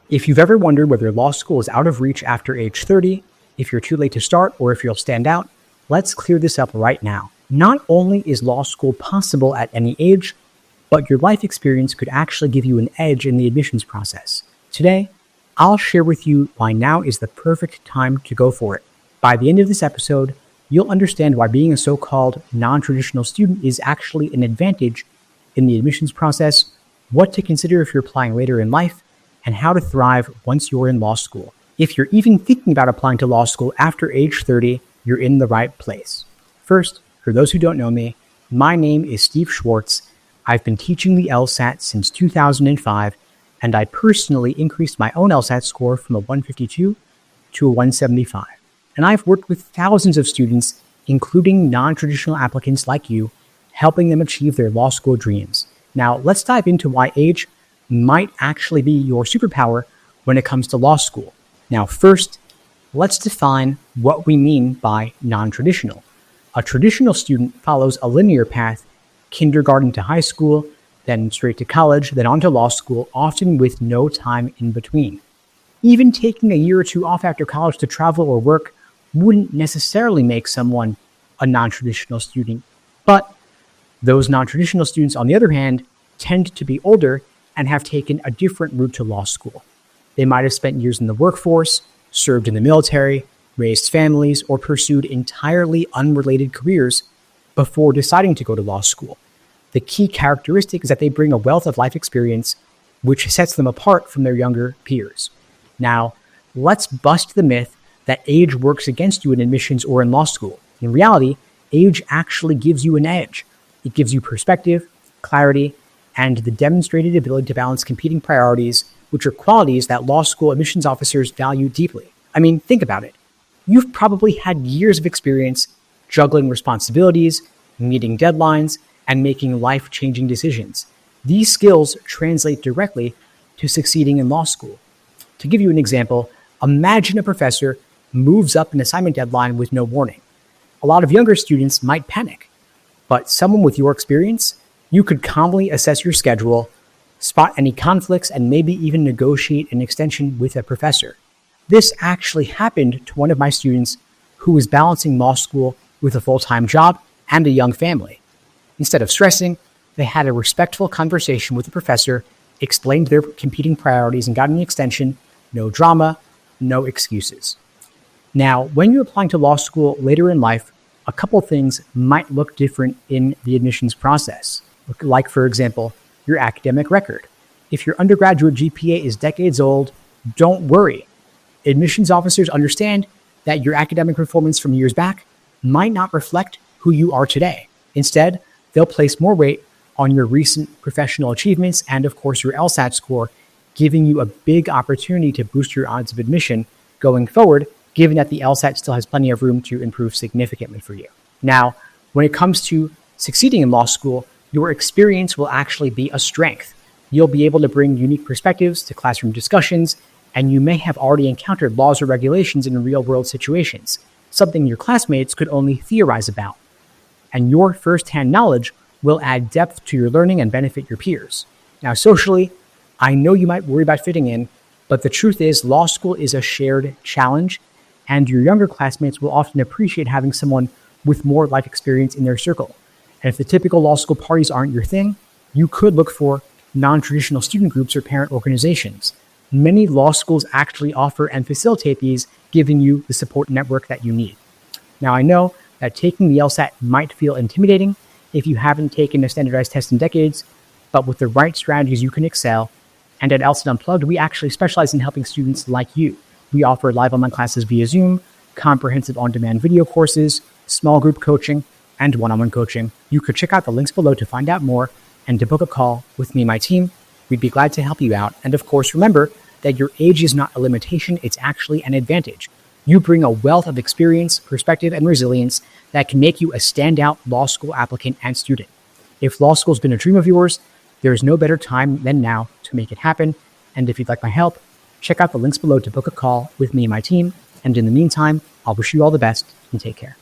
If you've ever wondered whether law school is out of reach after age 30, if you're too late to start, or if you'll stand out, let's clear this up right now. Not only is law school possible at any age, but your life experience could actually give you an edge in the admissions process. Today, I'll share with you why now is the perfect time to go for it. By the end of this episode, you'll understand why being a so-called non-traditional student is actually an advantage in the admissions process, what to consider if you're applying later in life, and how to thrive once you're in law school. If you're even thinking about applying to law school after age 30, you're in the right place. First, for those who don't know me, my name is Steve Schwartz. I've been teaching the LSAT since 2005, and I personally increased my own LSAT score from a 152 to a 175. And I've worked with thousands of students, including non-traditional applicants like you, helping them achieve their law school dreams. Now, let's dive into why age might actually be your superpower when it comes to law school. Now, first, let's define what we mean by non-traditional. A traditional student follows a linear path, kindergarten to high school, then straight to college, then on to law school, often with no time in between. Even taking a year or two off after college to travel or work wouldn't necessarily make someone a non-traditional student. But those non-traditional students, on the other hand, tend to be older and have taken a different route to law school. They might have spent years in the workforce, served in the military, raised families, or pursued entirely unrelated careers before deciding to go to law school. The key characteristic is that they bring a wealth of life experience which sets them apart from their younger peers. Now, let's bust the myth that age works against you in admissions or in law school. In reality, age actually gives you an edge. It gives you perspective, clarity, and the demonstrated ability to balance competing priorities, which are qualities that law school admissions officers value deeply. I mean, think about it. You've probably had years of experience juggling responsibilities, meeting deadlines, and making life-changing decisions. These skills translate directly to succeeding in law school. To give you an example, imagine a professor moves up an assignment deadline with no warning. A lot of younger students might panic, but someone with your experience, you could calmly assess your schedule, spot any conflicts, and maybe even negotiate an extension with a professor. This actually happened to one of my students who was balancing law school with a full-time job and a young family. Instead of stressing, they had a respectful conversation with the professor, explained their competing priorities, and got an extension. No drama, no excuses. Now, when you're applying to law school later in life, a couple things might look different in the admissions process. Like, for example, your academic record. If your undergraduate GPA is decades old, don't worry. Admissions officers understand that your academic performance from years back might not reflect who you are today. Instead, they'll place more weight on your recent professional achievements and, of course, your LSAT score, giving you a big opportunity to boost your odds of admission going forward, given that the LSAT still has plenty of room to improve significantly for you. Now, when it comes to succeeding in law school, your experience will actually be a strength. You'll be able to bring unique perspectives to classroom discussions, and you may have already encountered laws or regulations in real-world situations, something your classmates could only theorize about. And your first-hand knowledge will add depth to your learning and benefit your peers. Now, socially, I know you might worry about fitting in, but the truth is law school is a shared challenge, and your younger classmates will often appreciate having someone with more life experience in their circle. And if the typical law school parties aren't your thing, you could look for non-traditional student groups or parent organizations. Many law schools actually offer and facilitate these, giving you the support network that you need. Now, I know that taking the LSAT might feel intimidating if you haven't taken a standardized test in decades, but with the right strategies, you can excel. And at LSAT Unplugged, we actually specialize in helping students like you. We offer live online classes via Zoom, comprehensive on-demand video courses, small group coaching, and one-on-one coaching. You could check out the links below to find out more and to book a call with me and my team. We'd be glad to help you out. And of course, remember that your age is not a limitation, it's actually an advantage. You bring a wealth of experience, perspective, and resilience that can make you a standout law school applicant and student. If law school's been a dream of yours, there is no better time than now to make it happen. And if you'd like my help, check out the links below to book a call with me and my team. And in the meantime, I'll wish you all the best and take care.